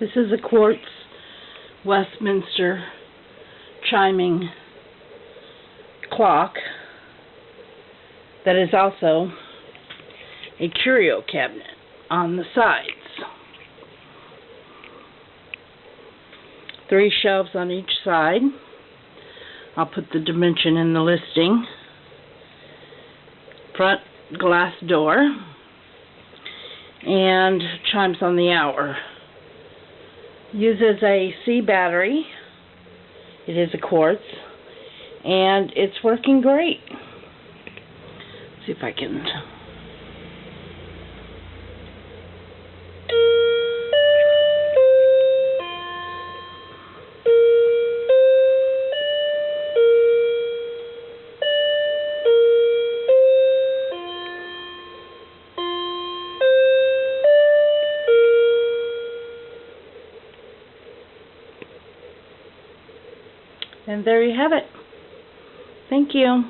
This is a quartz Westminster chiming clock that is also a Curio cabinet on the sides. 3 shelves on each side. I'll put the dimension in the listing. Front glass door and chimes on the hour. Uses a C battery. It is a quartz and it's working great. See if I can. And there you have it. Thank you.